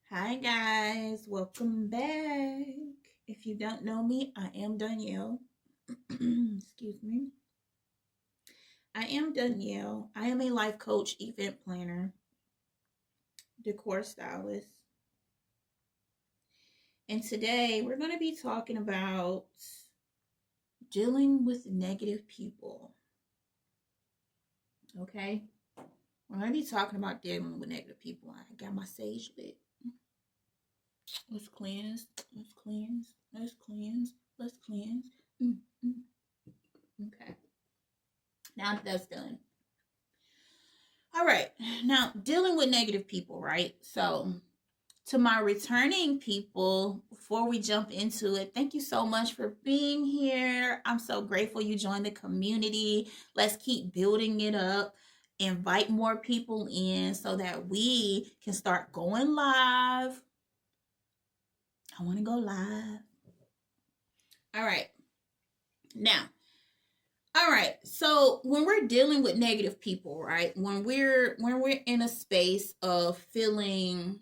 Hi guys, welcome back. If you don't know me, I am Danielle. Excuse me. I am Danielle. I am a life coach, event planner, decor stylist. And today we're going to be talking about dealing with negative people. Okay? We're going to be talking about dealing with negative people. I got my sage lit. Let's cleanse. Let's cleanse. Let's cleanse. Let's cleanse. Mm, mm. Okay. Now that that's done. All right. Now, dealing with negative people, right? So, to my returning people, before we jump into it, thank you so much for being here. I'm so grateful you joined the community. Let's keep building it up. Invite more people in so that we can start going live. I want to go live. All right. Now, all right. So when we're dealing with negative people, right? When we're in a space of feeling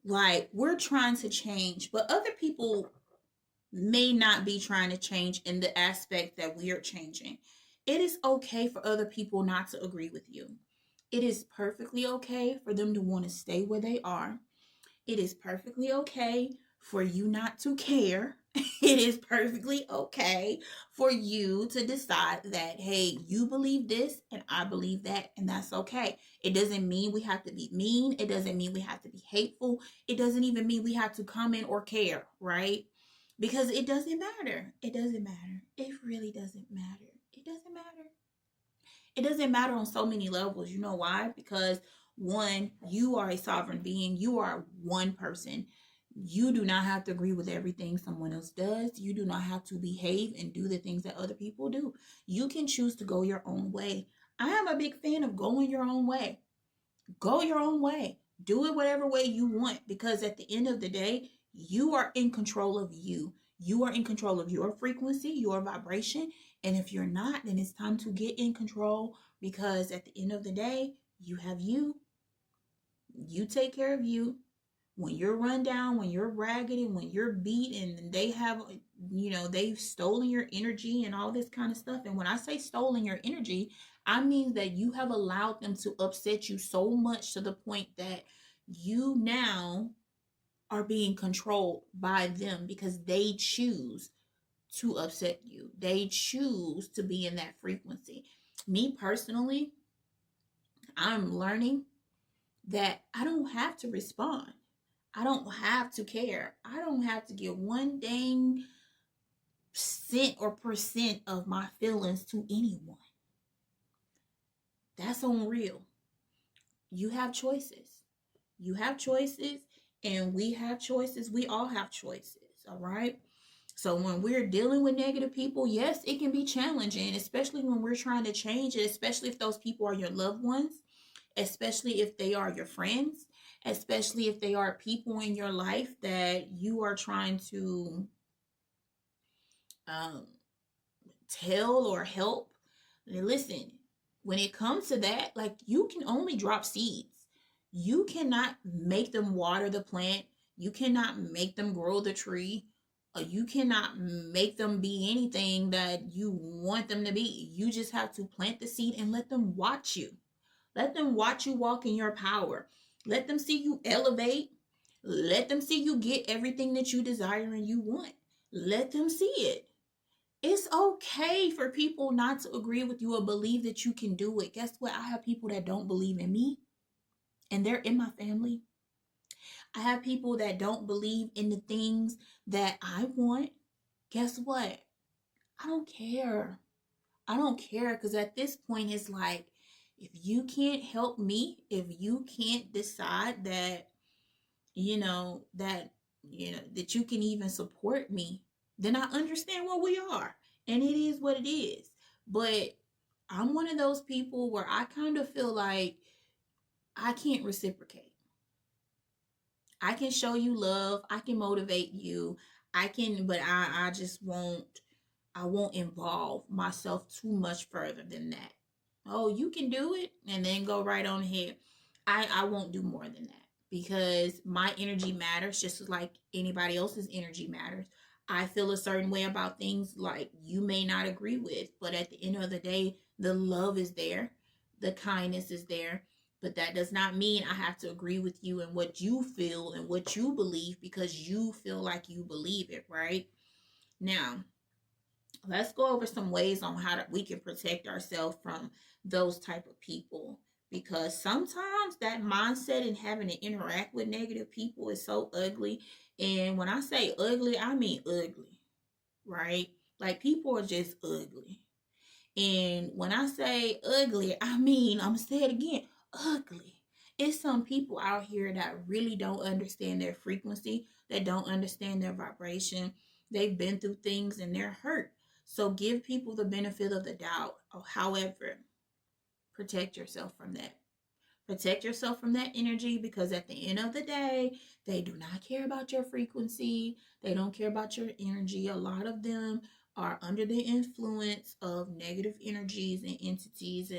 like we're trying to change, but other people may not be trying to change in the aspect that we are changing. It is okay for other people not to agree with you. It is perfectly okay for them to want to stay where they are. It is perfectly okay for you not to care. It is perfectly okay for you to decide that, hey, you believe this and I believe that, and that's okay. It doesn't mean we have to be mean. It doesn't mean we have to be hateful. It doesn't even mean we have to comment or care, right? Because it doesn't matter. It doesn't matter. It really doesn't matter. It doesn't matter. It doesn't matter on so many levels. You know why? Because one, you are a sovereign being. You are one person. You do not have to agree with everything someone else does. You do not have to behave and do the things that other people do. You can choose to go your own way. I am a big fan of going your own way. Go your own way. Do it whatever way you want, because at the end of the day, you are in control of you. You are in control of your frequency, your vibration. And if you're not, then it's time to get in control, because at the end of the day, you have you. You take care of you. When you're run down, when you're raggedy, when you're beat, and they have, they've stolen your energy and all this kind of stuff. And when I say stolen your energy, I mean that you have allowed them to upset you so much to the point that you now are being controlled by them, because they choose to upset you. They choose to be in that frequency. Me personally, I'm learning that I don't have to respond. I don't have to care. I don't have to give one dang cent or percent of my feelings to anyone. That's on real. You have choices. You have choices, and we have choices. We all have choices. All right. So when we're dealing with negative people, yes, it can be challenging, especially when we're trying to change it, especially if those people are your loved ones, especially if they are your friends, especially if they are people in your life that you are trying to um, tell or help. Listen, when it comes to that, like, you can only drop seeds. You cannot make them water the plant. You cannot make them grow the tree. You cannot make them be anything that you want them to be. You just have to plant the seed and let them watch you. Let them watch you walk in your power. Let them see you elevate. Let them see you get everything that you desire and you want. Let them see it. It's okay for people not to agree with you or believe that you can do it. Guess what? I have people that don't believe in me, and they're in my family. I have people that don't believe in the things that I want. Guess what? I don't care. I don't care, because at this point, it's like, if you can't help me, if you can't decide that, that you can even support me, then I understand where we are. And it is what it is. But I'm one of those people where I kind of feel like I can't reciprocate. I can show you love, I can motivate you, but I just won't involve myself too much further than that. Oh, you can do it, and then go right on ahead. I won't do more than that. because my energy matters just as like anybody else's energy matters. I feel a certain way about things like you may not agree with, but at the end of the day, the love is there, the kindness is there. But that does not mean I have to agree with you and what you feel and what you believe because you feel like you believe it, right? Now, let's go over some ways on how we can protect ourselves from those type of people, because sometimes that mindset and having to interact with negative people is so ugly. And when I say ugly, I mean ugly, right? Like people are just ugly. And when I say ugly, I mean, I'm going to say it again, ugly. It's some people out here that really don't understand their frequency, that don't understand their vibration. They've been through things and they're hurt. So give people the benefit of the doubt. However, protect yourself from that. Protect yourself from that energy, because at the end of the day, they do not care about your frequency. They don't care about your energy. A lot of them are under the influence of negative energies and entities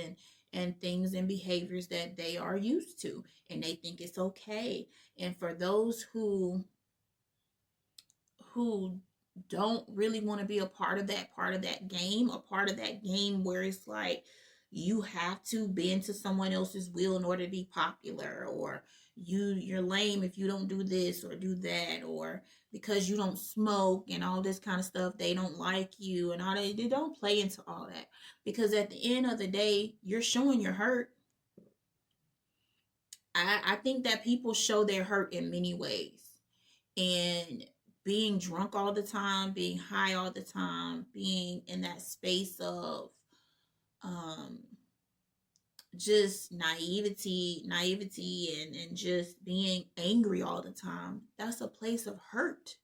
and things and behaviors that they are used to, and they think it's okay. And for those who don't really want to be a part of that game, a part of that game where it's like you have to bend to someone else's will in order to be popular, or you're lame if you don't do this or do that, or because you don't smoke and all this kind of stuff they don't like you and all that. They don't play into all that, because at the end of the day you're showing your hurt. I think that people show their hurt in many ways, and being drunk all the time, being high all the time, being in that space of um just naivety and just being angry all the time, that's a place of hurt.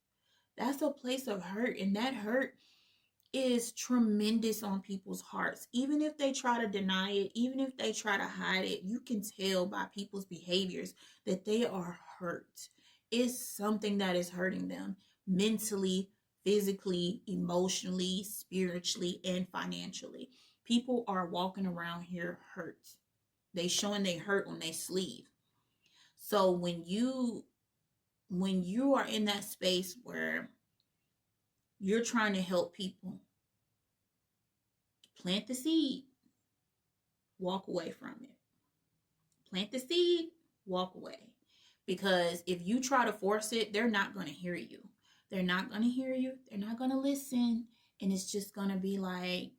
That's a place of hurt, and that hurt is tremendous on people's hearts. Even if they try to deny it, even if they try to hide it, you can tell by people's behaviors that they are hurt. It's something that is hurting them mentally, physically, emotionally, spiritually, and financially. People are walking around here hurt. They showing they hurt on their sleeve. So when you are in that space where you're trying to help people, plant the seed, walk away from it. Plant the seed, walk away. Because if you try to force it, they're not going to hear you. They're not going to hear you. They're not going to listen. And it's just going to be like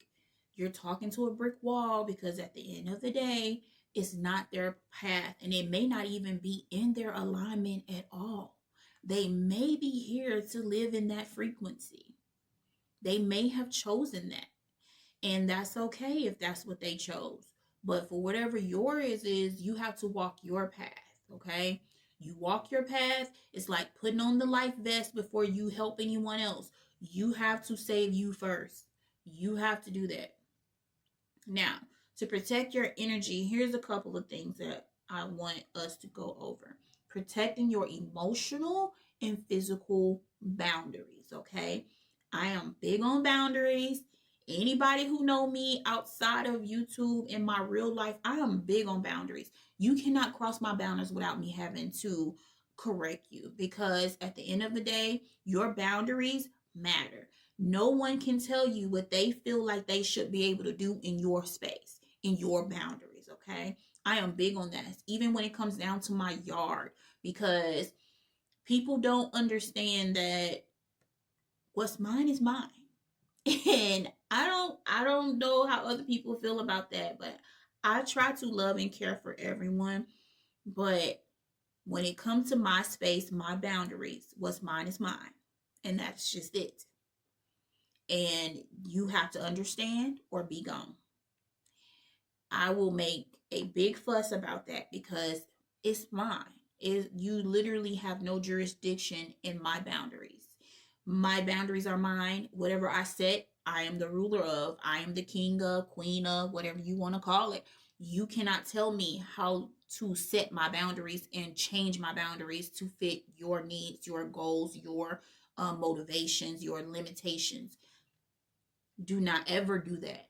you're talking to a brick wall, because at the end of the day, it's not their path. And it may not even be in their alignment at all. They may be here to live in that frequency. They may have chosen that. And that's okay if that's what they chose. But for whatever yours is, you have to walk your path, okay? You walk your path. It's like putting on the life vest before you help anyone else. You have to save you first. You have to do that. Now, to protect your energy, here's a couple of things that I want us to go over. Protecting your emotional and physical boundaries, okay? I am big on boundaries. Anybody who know me outside of YouTube in my real life, I am big on boundaries. You cannot cross my boundaries without me having to correct you, because at the end of the day, your boundaries matter. No one can tell you what they feel like they should be able to do in your space, in your boundaries, okay? I am big on that, even when it comes down to my yard, because people don't understand that what's mine is mine. And I don't know how other people feel about that, but I try to love and care for everyone. But when it comes to my space, my boundaries, what's mine is mine. And that's just it. And you have to understand or be gone. I will make a big fuss about that because it's mine. You literally have no jurisdiction in my boundaries. My boundaries are mine. Whatever I set, I am the ruler of. I am the king of, queen of, whatever you want to call it. You cannot tell me how to set my boundaries and change my boundaries to fit your needs, your goals, your motivations, your limitations. Do not ever do that.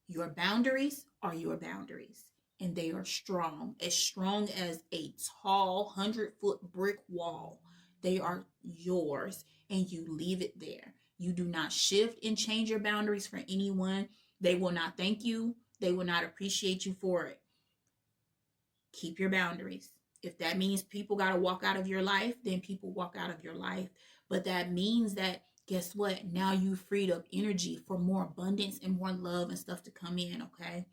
Your boundaries are your boundaries. and they are strong as a tall 100-foot brick wall. They are yours, and you leave it there. You do not shift and change your boundaries for anyone. They will not thank you, they will not appreciate you for it. Keep your boundaries. If that means people got to walk out of your life, then people walk out of your life. But that means that, guess what? Now you freed up energy for more abundance and more love and stuff to come in, okay?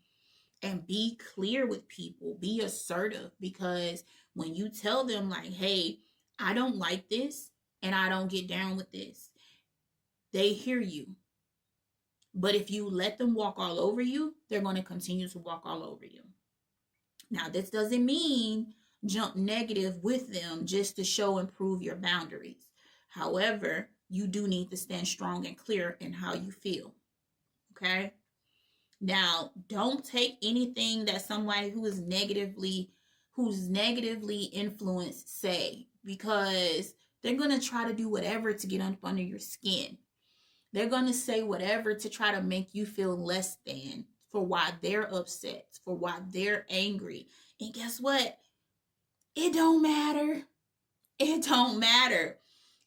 And be clear with people, be assertive, because when you tell them, like, hey, I don't like this and I don't get down with this, they hear you. But if you let them walk all over you, they're going to continue to walk all over you. Now, this doesn't mean jump negative with them just to show and prove your boundaries. However, you do need to stand strong and clear in how you feel. Okay? Now, don't take anything that somebody who's negatively influenced say, because they're going to try to do whatever to get up under your skin. They're going to say whatever to try to make you feel less than, for why they're upset, for why they're angry. And guess what? It don't matter. It don't matter.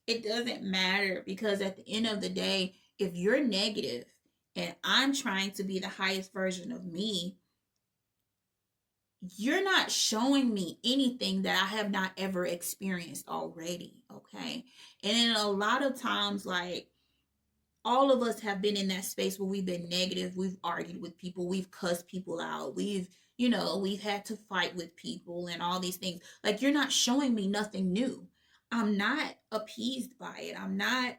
It doesn't matter, because at the end of the day, if you're negative and I'm trying to be the highest version of me, you're not showing me anything that I have not ever experienced already. Okay. And then a lot of times, like, all of us have been in that space where we've been negative. We've argued with people. We've cussed people out. We've had to fight with people and all these things. Like, you're not showing me nothing new. I'm not appeased by it. I'm not,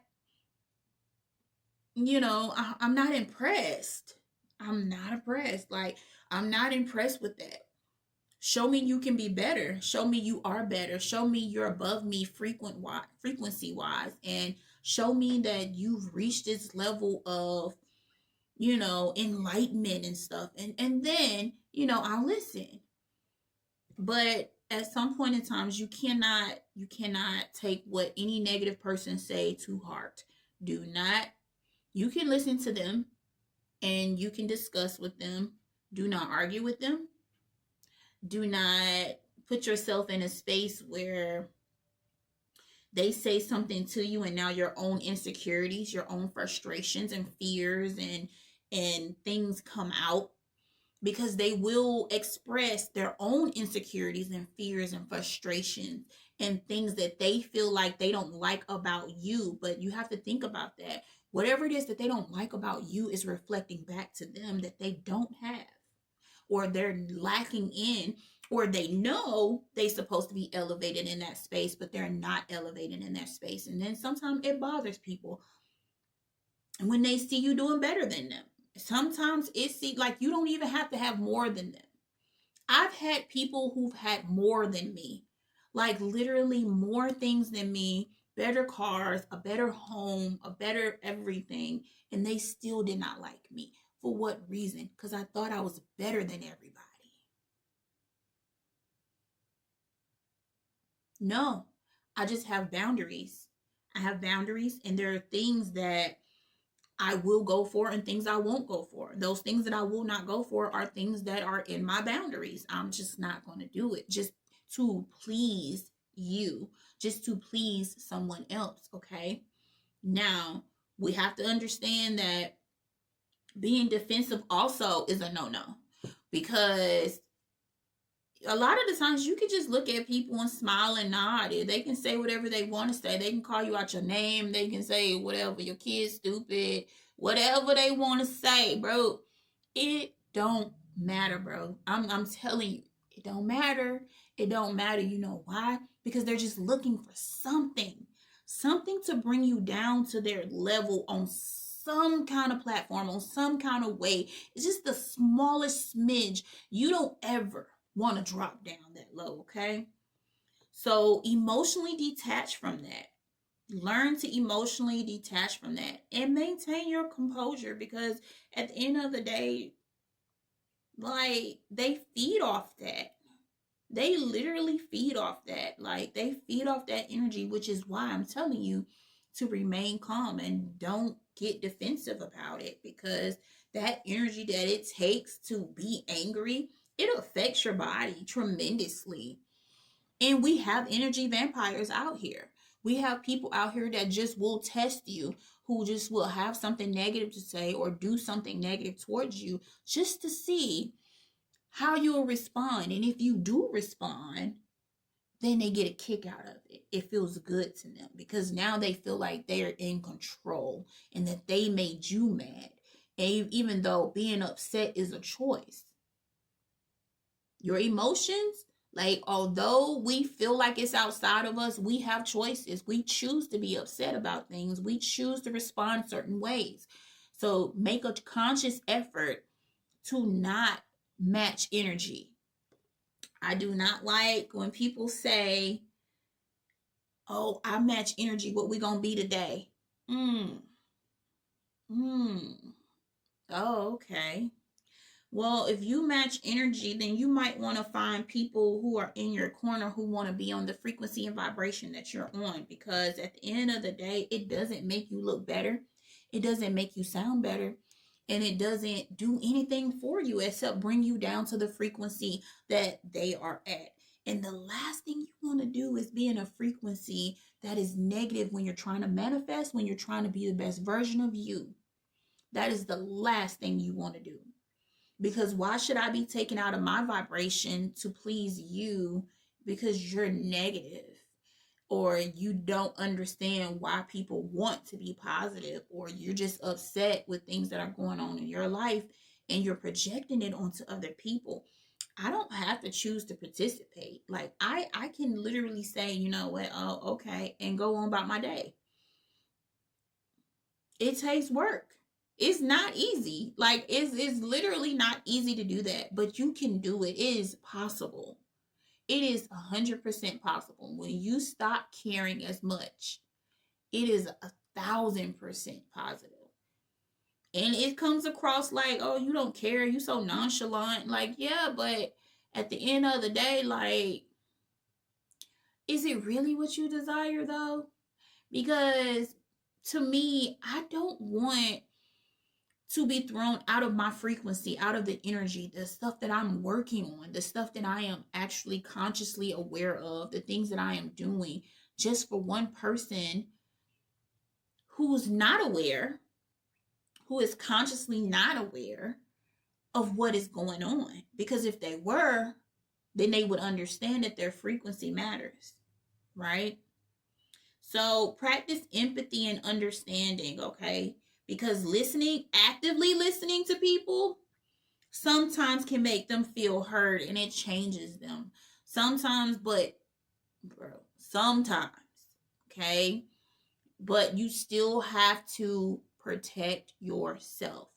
I'm not impressed. I'm not impressed. Like, I'm not impressed with that. Show me you can be better. Show me you are better. Show me you're above me frequency wise, and show me that you've reached this level of, enlightenment and stuff. And then, I'll listen. But at some point in times, you cannot take what any negative person say to heart. Do not. You can listen to them and you can discuss with them. Do not argue with them. Do not put yourself in a space where they say something to you and now your own insecurities, your own frustrations and fears and things come out, because they will express their own insecurities and fears and frustrations and things that they feel like they don't like about you. But you have to think about that. Whatever it is that they don't like about you is reflecting back to them that they don't have, or they're lacking in, or they know they're supposed to be elevated in that space, but they're not elevated in that space. And then sometimes it bothers people when they see you doing better than them. Sometimes it seems like you don't even have to have more than them. I've had people who've had more than me, like literally more things than me, better cars, a better home, a better everything, and they still did not like me. For what reason? Because I thought I was better than everybody. No, I just have boundaries. I have boundaries, and there are things that I will go for and things I won't go for. Those things that I will not go for are things that are in my boundaries. I'm just not going to do it just to please you, just to please someone else. Okay. Now, we have to understand that being defensive also is a no-no, because a lot of the times you can just look at people and smile and nod. They can say whatever they want to say. They can call you out your name. They can say whatever, your kid's stupid, whatever they want to say, bro. It don't matter, bro. I'm telling you, it don't matter. It don't matter. You know why? Because they're just looking for something to bring you down to their level on some kind of platform, on some kind of way. It's just the smallest smidge. You don't ever want to drop down that low, okay? So emotionally detach from that. Learn to emotionally detach from that and maintain your composure, because at the end of the day, like, they feed off that. They literally feed off that. Like, they feed off that energy, which is why I'm telling you to remain calm and don't get defensive about it, because that energy that it takes to be angry it affects your body tremendously. And we have energy vampires out here. We have people out here that just will test you, who just will have something negative to say or do something negative towards you just to see how you'll respond. And if you do respond, then they get a kick out of it. It feels good to them because now they feel like they're in control and that they made you mad. And even though being upset is a choice, your emotions, like, although we feel like it's outside of us, we have choices. We choose to be upset about things. We choose to respond certain ways. So make a conscious effort to not match energy. I do not like when people say, oh, I match energy. What we gonna be today? Hmm. Hmm. Oh, okay. Well, if you match energy, then you might want to find people who are in your corner who want to be on the frequency and vibration that you're on. Because at the end of the day, it doesn't make you look better, it doesn't make you sound better, and it doesn't do anything for you except bring you down to the frequency that they are at. And the last thing you want to do is be in a frequency that is negative when you're trying to manifest, when you're trying to be the best version of you. That is the last thing you want to do. Because why should I be taken out of my vibration to please you because you're negative or you don't understand why people want to be positive, or you're just upset with things that are going on in your life and you're projecting it onto other people? I don't have to choose to participate. Like I can literally say, you know what, oh, okay, and go on about my day. It takes work. It's not easy. Like it's literally not easy to do that, but you can do it. It is possible. It is 100% possible. When you stop caring as much, it is 1,000% positive. And it comes across like, oh, you don't care, you so nonchalant. Like, yeah, but at the end of the day, like, is it really what you desire though? Because to me, I don't want to be thrown out of my frequency, out of the energy, the stuff that I'm working on, the stuff that I am actually consciously aware of, the things that I am doing, just for one person who's not aware, who is consciously not aware of what is going on. Because if they were, then they would understand that their frequency matters, right? So practice empathy and understanding, okay? Because listening, actively listening to people, sometimes can make them feel heard and it changes them. Sometimes, but bro, sometimes, okay? But you still have to protect yourself.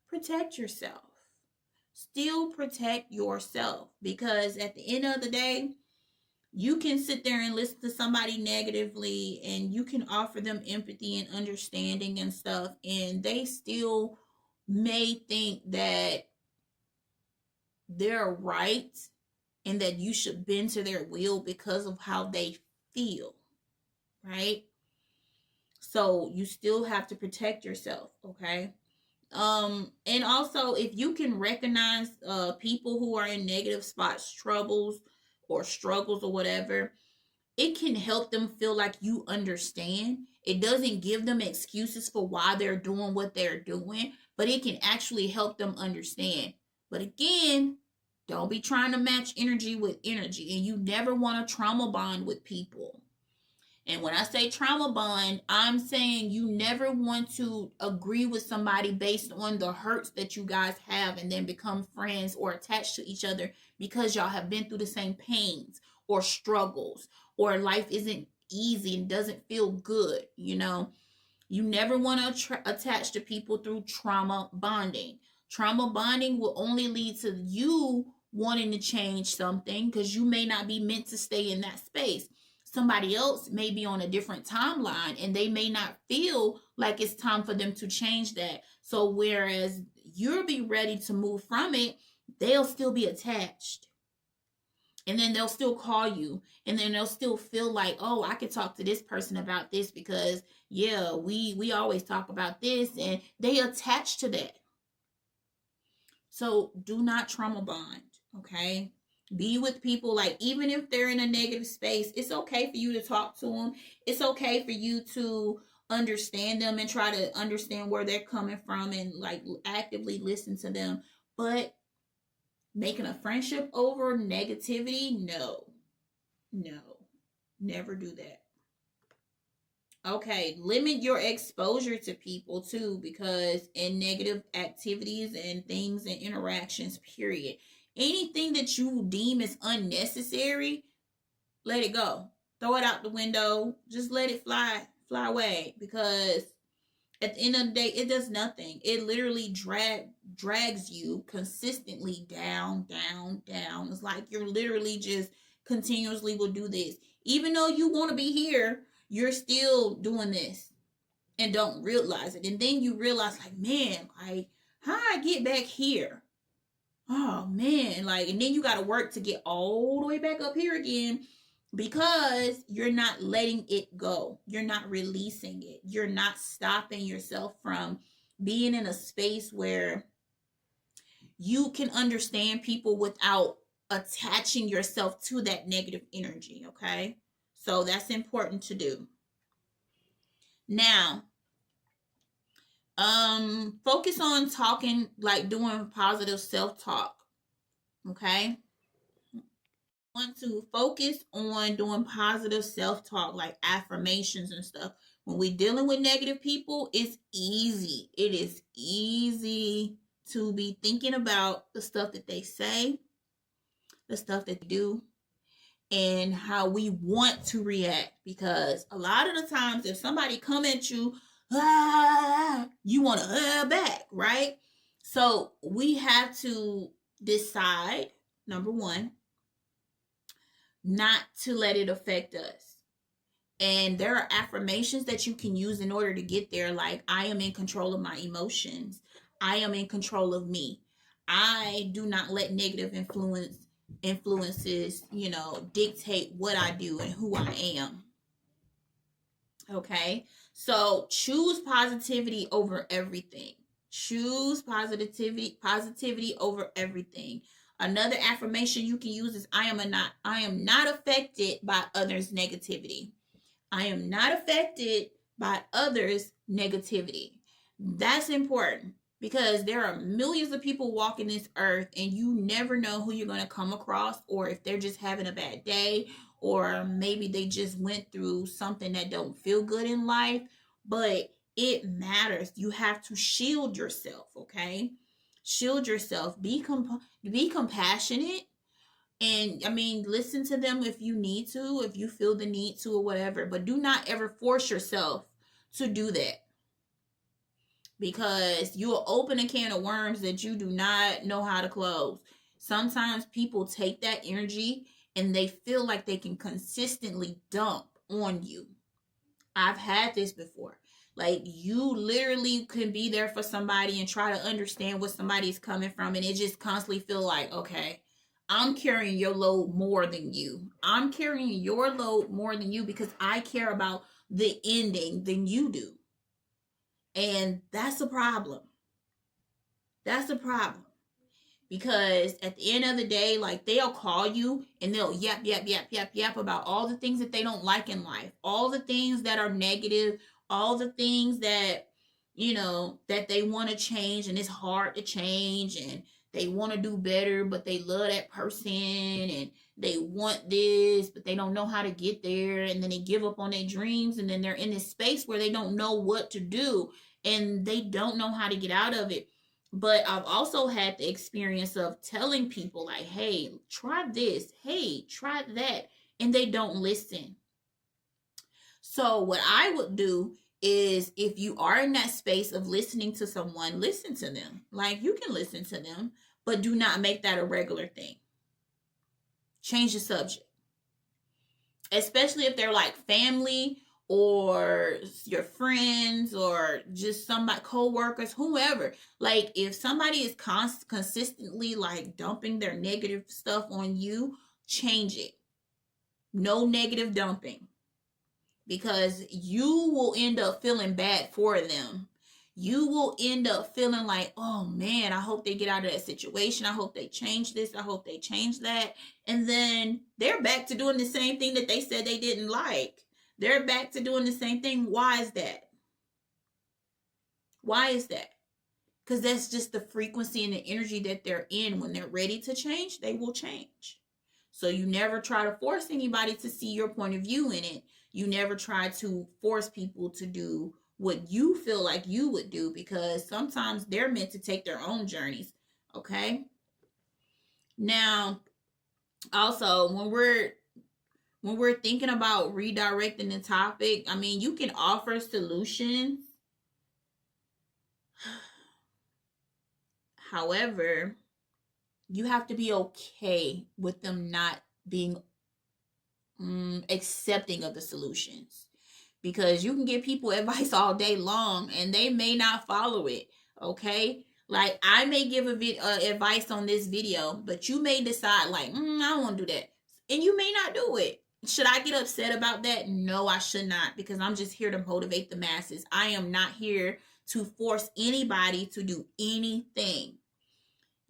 Protect yourself. Still protect yourself, because at the end of the day, you can sit there and listen to somebody negatively and you can offer them empathy and understanding and stuff, and they still may think that they're right and that you should bend to their will because of how they feel, right? So you still have to protect yourself, okay? And also, if you can recognize people who are in negative spots, troubles or struggles or whatever, it can help them feel like you understand. It doesn't give them excuses for why they're doing what they're doing, but it can actually help them understand. But again, don't be trying to match energy with energy, and you never want to trauma bond with people. And when I say trauma bond, I'm saying you never want to agree with somebody based on the hurts that you guys have and then become friends or attached to each other because y'all have been through the same pains or struggles, or life isn't easy and doesn't feel good, you know? You never want to attach to people through trauma bonding. Trauma bonding will only lead to you wanting to change something because you may not be meant to stay in that space. Somebody else may be on a different timeline and they may not feel like it's time for them to change that. So, whereas you'll be ready to move from it, they'll still be attached, and then they'll still call you, and then they'll still feel like, oh, I could talk to this person about this because yeah, we always talk about this, and they attach to that. So do not trauma bond. Okay. Be with people, like, even if they're in a negative space, it's okay for you to talk to them. It's okay for you to understand them and try to understand where they're coming from and like actively listen to them. But making a friendship over negativity, no, no, never do that. Okay, limit your exposure to people too, because in negative activities and things and interactions, period. Anything that you deem is unnecessary, let it go. Throw it out the window. Just let it fly away. Because at the end of the day, it does nothing. It literally drags you consistently down, down, down. It's like you're literally just continuously will do this. Even though you want to be here, you're still doing this and don't realize it. And then you realize, like, man, like, how I get back here? Oh man, like, and then you got to work to get all the way back up here again, because you're not letting it go. You're not releasing it. You're not stopping yourself from being in a space where you can understand people without attaching yourself to that negative energy. Okay, so that's important to do. Now, focus on talking, like doing positive self-talk. Okay, want to focus on doing positive self-talk, like affirmations and stuff. When we're dealing with negative people, it's easy. It is easy to be thinking about the stuff that they say, the stuff that they do, and how we want to react. Because a lot of the times, if somebody come at you, you want to back, right? So we have to decide, number one, not to let it affect us. And there are affirmations that you can use in order to get there, like, I am in control of my emotions. I am in control of me. I do not let negative influences, dictate what I do and who I am. Okay? So choose positivity over everything. Choose positivity over everything. Another affirmation you can use is, I am not affected by others' negativity. I am not affected by others' negativity. That's important, because there are millions of people walking this earth, and you never know who you're going to come across, or if they're just having a bad day, or maybe they just went through something that don't feel good in life. But it matters. You have to shield yourself, okay? Shield yourself. Be compassionate. And I mean, listen to them if you need to, if you feel the need to, or whatever. But do not ever force yourself to do that, because you will open a can of worms that you do not know how to close. Sometimes people take that energy and they feel like they can consistently dump on you. I've had this before. Like, you literally can be there for somebody and try to understand what somebody is coming from, and it just constantly feel like, okay, I'm carrying your load more than you. I'm carrying your load more than you because I care about the ending than you do. And that's a problem. That's a problem. Because at the end of the day, like, they'll call you and they'll yap, yap, yap, yap, yap about all the things that they don't like in life, all the things that are negative, all the things that, that they want to change, and it's hard to change, and they want to do better, but they love that person, and they want this, but they don't know how to get there, and then they give up on their dreams, and then they're in this space where they don't know what to do, and they don't know how to get out of it. But I've also had the experience of telling people, like, hey, try this, hey, try that, and they don't listen. So what I would do is, if you are in that space of listening to someone, listen to them. Like, you can listen to them, but do not make that a regular thing. Change the subject. Especially if they're like family, or your friends, or just somebody, co-workers, whoever. Like, if somebody is consistently like dumping their negative stuff on you, change it. No negative dumping, because you will end up feeling bad for them. you will end up feeling like, oh man, I hope they get out of that situation. I hope they change this. I hope they change that. And then they're back to doing the same thing that they said they didn't like. They're back to doing the same thing. Why is that? Why is that? Because that's just the frequency and the energy that they're in. When they're ready to change, they will change. So you never try to force anybody to see your point of view in it. You never try to force people to do what you feel like you would do, because sometimes they're meant to take their own journeys. Okay. Now, also, when we're thinking about redirecting the topic, I mean, you can offer solutions. However, you have to be okay with them not being accepting of the solutions, because you can give people advice all day long and they may not follow it. Okay, like I may give advice on this video, but you may decide like, I don't want to do that, and you may not do it. Should I get upset about that? No, I should not, because I'm just here to motivate the masses. I am not here to force anybody to do anything.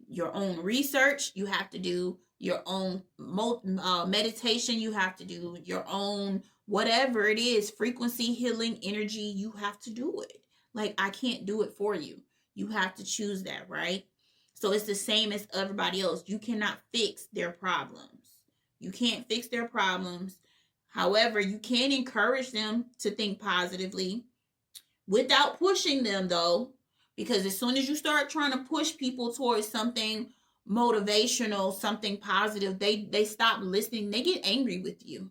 Your own research, you have to do your own meditation, you have to do your own whatever it is, frequency healing energy, you have to do it. Like, I can't do it for you. You have to choose that, right? So it's the same as everybody else. You cannot fix their problems. You can't fix their problems. However, you can encourage them to think positively without pushing them, though, because as soon as you start trying to push people towards something motivational, something positive, they stop listening. They get angry with you.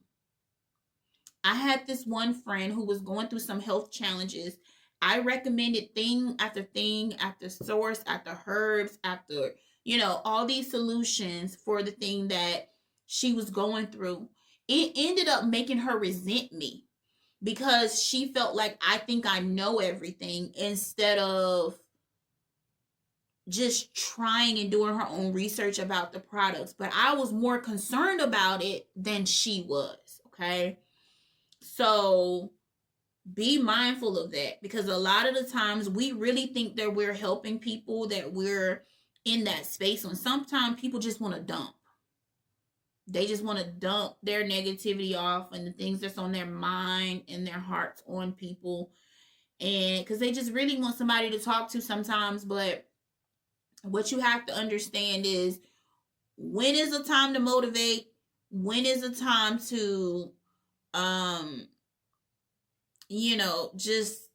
I had this one friend who was going through some health challenges. I recommended thing after source, after herbs, after, all these solutions for the thing that she was going through. It ended up making her resent me, because she felt like I think I know everything, instead of just trying and doing her own research about the products. But I was more concerned about it than she was. Okay. So be mindful of that, because a lot of the times we really think that we're helping people, that we're in that space, when sometimes people just want to dump. They just want to dump their negativity off and the things that's on their mind and their hearts on people. And because they just really want somebody to talk to sometimes. But what you have to understand is, when is the time to motivate? When is the time to, just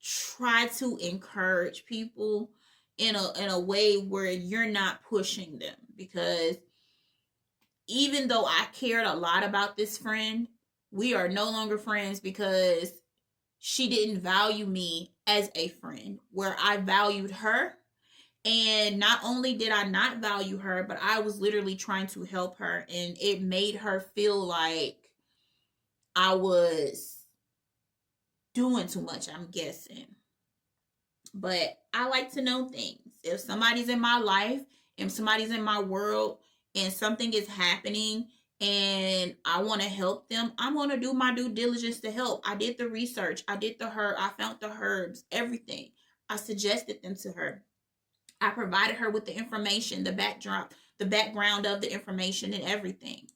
try to encourage people in a way where you're not pushing them? Because even though I cared a lot about this friend, we are no longer friends, because she didn't value me as a friend where I valued her. And not only did I not value her, but I was literally trying to help her, and it made her feel like I was doing too much, I'm guessing. But I like to know things. If somebody's in my life, if somebody's in my world, and something is happening and I want to help them, I'm going to do my due diligence to help. I did the research. I found the herbs, everything. I suggested them to her. I provided her with the information, the background of the information and everything.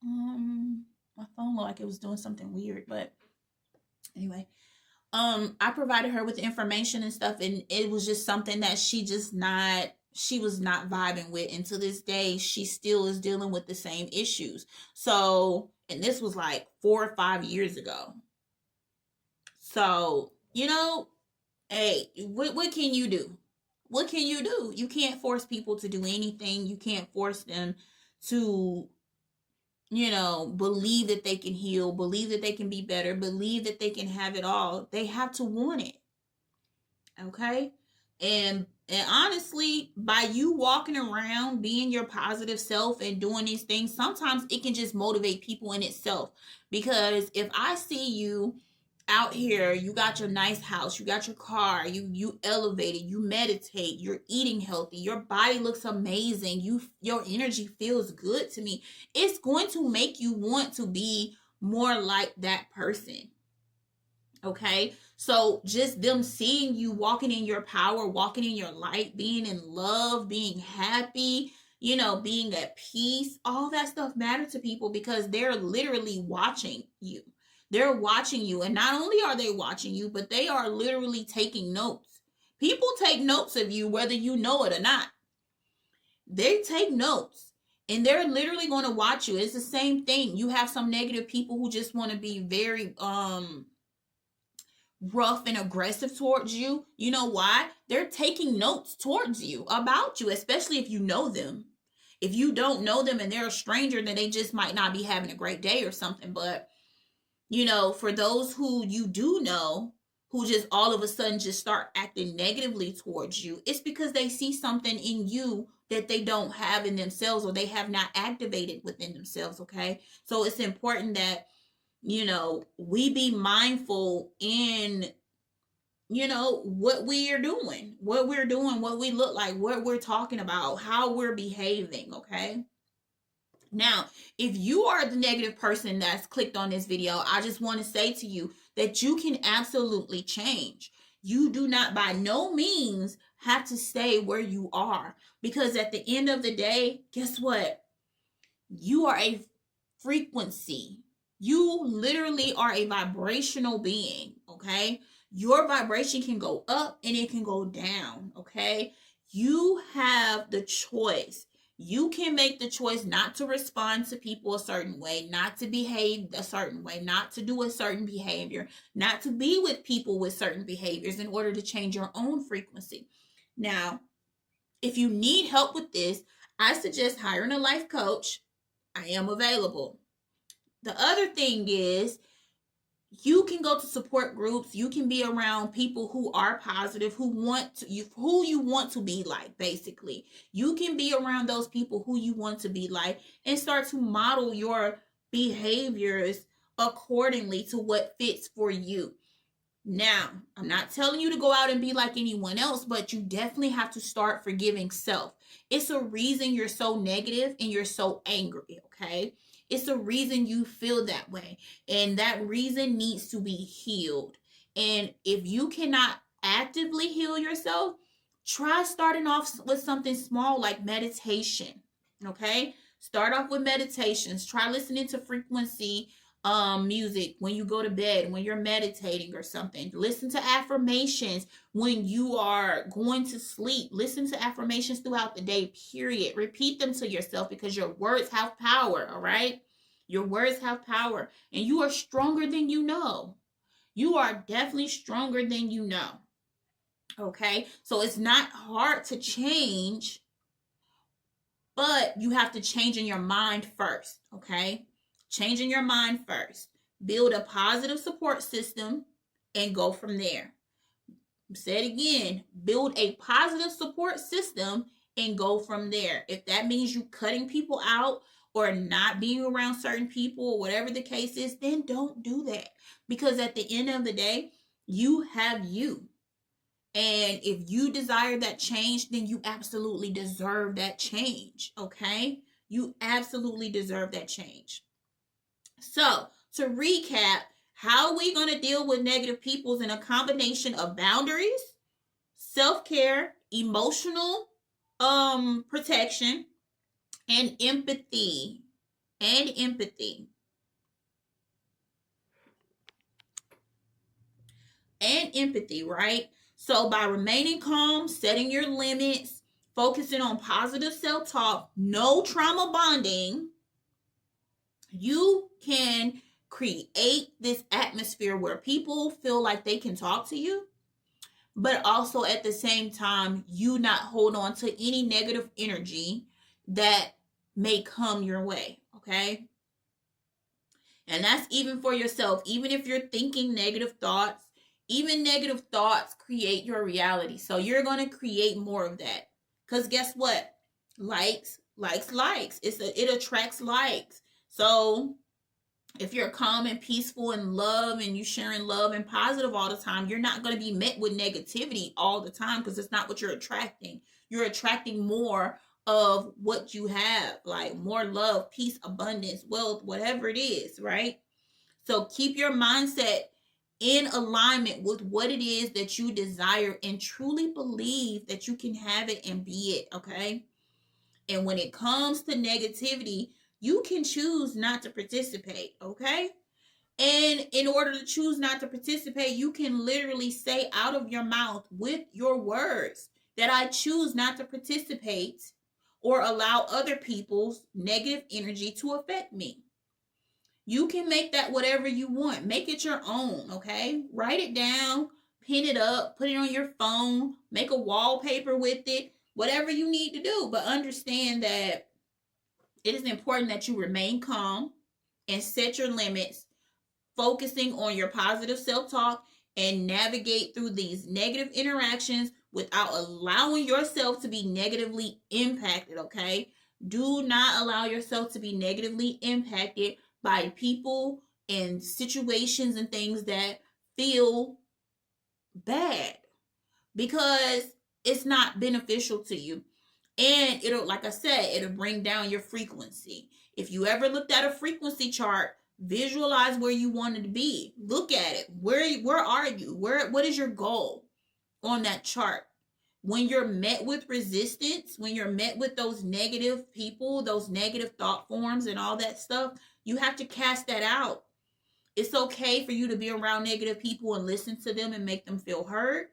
My phone looked like it was doing something weird, but anyway. I provided her with the information and stuff, and it was just something that she was not vibing with. And to this day, she still is dealing with the same issues. So, and this was like 4 or 5 years ago. So, hey, what can you do? What can you do? You can't force people to do anything. You can't force them to, believe that they can heal, believe that they can be better, believe that they can have it all. They have to want it. Okay? And honestly, by you walking around being your positive self and doing these things, sometimes it can just motivate people in itself. Because if I see you out here, you got your nice house, you got your car, you elevated, you meditate, you're eating healthy, your body looks amazing, your energy feels good to me, it's going to make you want to be more like that person. Okay. So just them seeing you walking in your power, walking in your light, being in love, being happy, being at peace, all that stuff matters to people because they're literally watching you. They're watching you. And not only are they watching you, but they are literally taking notes. People take notes of you whether you know it or not. They take notes and they're literally going to watch you. It's the same thing. You have some negative people who just want to be very rough and aggressive towards you. You know why? They're taking notes towards you about you, especially if you know them. If you don't know them and they're a stranger, then they just might not be having a great day or something. But, for those who you do know, who just all of a sudden just start acting negatively towards you, it's because they see something in you that they don't have in themselves or they have not activated within themselves. Okay. So it's important that, we be mindful in what we are doing, what we look like, what we're talking about, how we're behaving. Okay. Now, if you are the negative person that's clicked on this video, I just want to say to you that you can absolutely change. You do not by no means have to stay where you are, because at the end of the day, guess what? You are a frequency. You literally are a vibrational being, okay? Your vibration can go up and it can go down, okay? You have the choice. You can make the choice not to respond to people a certain way, not to behave a certain way, not to do a certain behavior, not to be with people with certain behaviors in order to change your own frequency. Now, if you need help with this, I suggest hiring a life coach. I am available. The other thing is, you can go to support groups. You can be around people who are positive, who you want to be like. Basically, you can be around those people who you want to be like and start to model your behaviors accordingly to what fits for you. Now, I'm not telling you to go out and be like anyone else, but you definitely have to start forgiving self. It's a reason you're so negative and you're so angry, okay? It's a reason you feel that way. And that reason needs to be healed. And if you cannot actively heal yourself, try starting off with something small like meditation, okay? Start off with meditations. Try listening to frequency music when you go to bed, when you're meditating or something. Listen to affirmations when you are going to sleep. Listen to affirmations throughout the day, period. Repeat them to yourself because your words have power, all right? Your words have power, and you are stronger than you know. You are definitely stronger than you know. Okay? So it's not hard to change, but you have to change in your mind first. Okay? Change in your mind first. Build a positive support system and go from there. Say it again. Build a positive support system and go from there. If that means you cutting people out or not being around certain people or whatever the case is, then don't do that. Because at the end of the day, you have you. And if you desire that change, then you absolutely deserve that change. Okay? You absolutely deserve that change. So, to recap, how are we going to deal with negative people is in a combination of boundaries, self-care, emotional protection, and empathy. And empathy. And empathy, right? So by remaining calm, setting your limits, focusing on positive self-talk, no trauma bonding, you can create this atmosphere where people feel like they can talk to you, but also at the same time, you not hold on to any negative energy that may come your way. Okay. And that's even for yourself. Even if you're thinking negative thoughts, even negative thoughts create your reality. So you're going to create more of that. Because guess what? Likes. It attracts likes. So if you're calm and peaceful and love and you sharing love and positive all the time, you're not going to be met with negativity all the time because it's not what you're attracting. You're attracting more of what you have, like more love, peace, abundance, wealth, whatever it is, right? So keep your mindset in alignment with what it is that you desire and truly believe that you can have it and be it, okay? And when it comes to negativity, you can choose not to participate, okay? And in order to choose not to participate, you can literally say out of your mouth with your words that I choose not to participate or allow other people's negative energy to affect me. You can make that whatever you want. Make it your own, okay? Write it down, pin it up, put it on your phone, make a wallpaper with it, whatever you need to do. But understand that it is important that you remain calm and set your limits, focusing on your positive self talk and navigate through these negative interactions without allowing yourself to be negatively impacted, okay? Do not allow yourself to be negatively impacted by people and situations and things that feel bad, because it's not beneficial to you. And it'll, like I said, it'll bring down your frequency. If you ever looked at a frequency chart, visualize where you wanted to be. Look at it. Where are you? What is your goal on that chart? When you're met with resistance, when you're met with those negative people, those negative thought forms and all that stuff, you have to cast that out. It's okay for you to be around negative people and listen to them and make them feel hurt.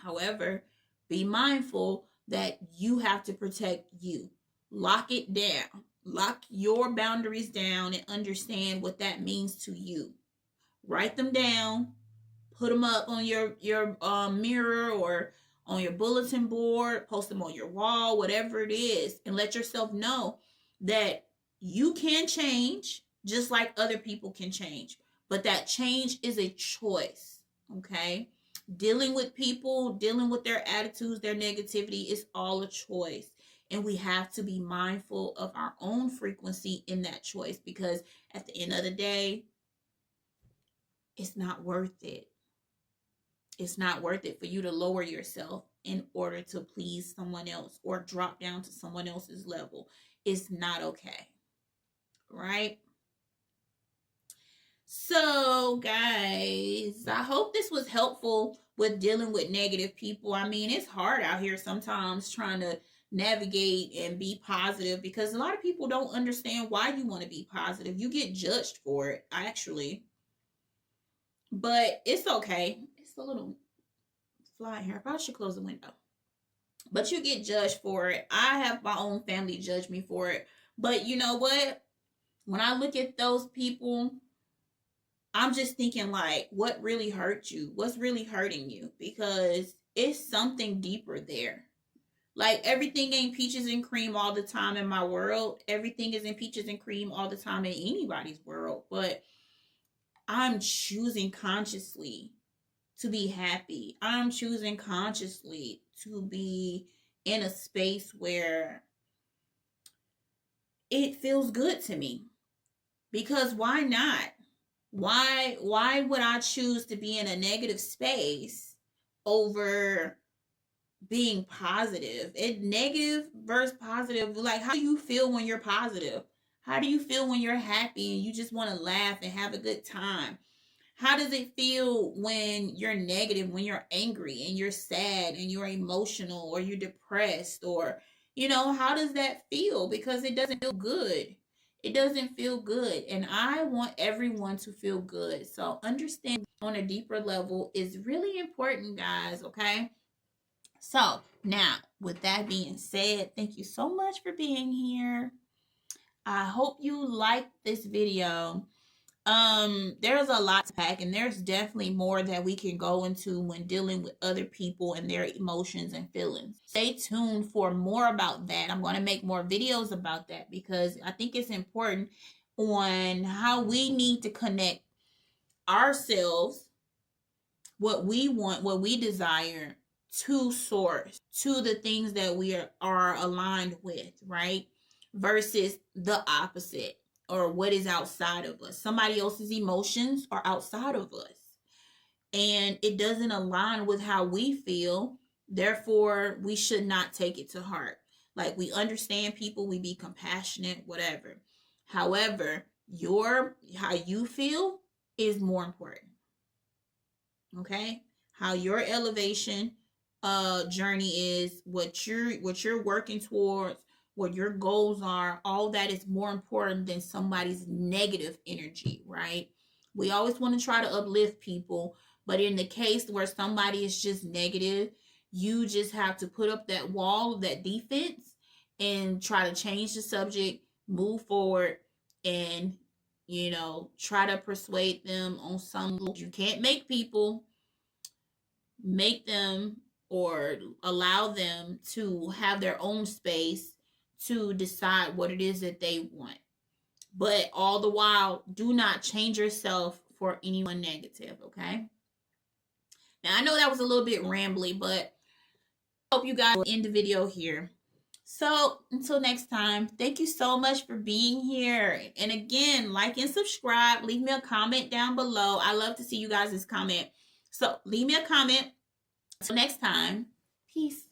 However, be mindful that you have to protect you. Lock it down. Lock your boundaries down and understand what that means to you. Write them down. Put them up on your mirror or on your bulletin board. Post them on your wall, whatever it is, and let yourself know that you can change just like other people can change. But that change is a choice. Okay? Dealing with people, dealing with their attitudes, their negativity is all a choice. And we have to be mindful of our own frequency in that choice, because at the end of the day, it's not worth it. It's not worth it for you to lower yourself in order to please someone else or drop down to someone else's level. It's not okay. Right? So, guys, I hope this was helpful with dealing with negative people. I mean, it's hard out here sometimes trying to navigate and be positive, because a lot of people don't understand why you want to be positive. You get judged for it, actually. But it's okay. It's a little fly here. I probably should close the window. But you get judged for it. I have my own family judge me for it. But you know what? When I look at those people, I'm just thinking, like, what really hurt you? What's really hurting you? Because it's something deeper there. Like, everything ain't peaches and cream all the time in my world. Everything isn't peaches and cream all the time in anybody's world. But I'm choosing consciously to be happy. I'm choosing consciously to be in a space where it feels good to me. Because why not? Why would I choose to be in a negative space over being positive? It negative versus positive. Like, how do you feel when you're positive? How do you feel when you're happy and you just want to laugh and have a good time? How does it feel when you're negative, when you're angry and you're sad and you're emotional or you're depressed, or, how does that feel? Because it doesn't feel good. It doesn't feel good. And I want everyone to feel good. So understanding on a deeper level is really important, guys. Okay. So now, with that being said, thank you so much for being here. I hope you liked this video. There's a lot to pack, and there's definitely more that we can go into when dealing with other people and their emotions and feelings. Stay tuned for more about that. I'm going to make more videos about that, because I think it's important on how we need to connect ourselves, what we want, what we desire, to source, to the things that we are aligned with, right? Versus the opposite, or what is outside of us. Somebody else's emotions are outside of us, and it doesn't align with how we feel. Therefore, we should not take it to heart. Like, we understand people, we be compassionate, whatever. However, how you feel is more important. Okay? How your elevation journey is, what you're working towards, what your goals are, all that is more important than somebody's negative energy, right? We always want to try to uplift people, but in the case where somebody is just negative, you just have to put up that wall, that defense, and try to change the subject, move forward, and try to persuade them on some. You can't make them or allow them to have their own space to decide what it is that they want. But all the while, do not change yourself for anyone negative, okay? Now, I know that was a little bit rambly, but I hope you guys will end the video here. So, until next time, thank you so much for being here. And again, like and subscribe. Leave me a comment down below. I love to see you guys' comment. So, leave me a comment. Until next time, peace.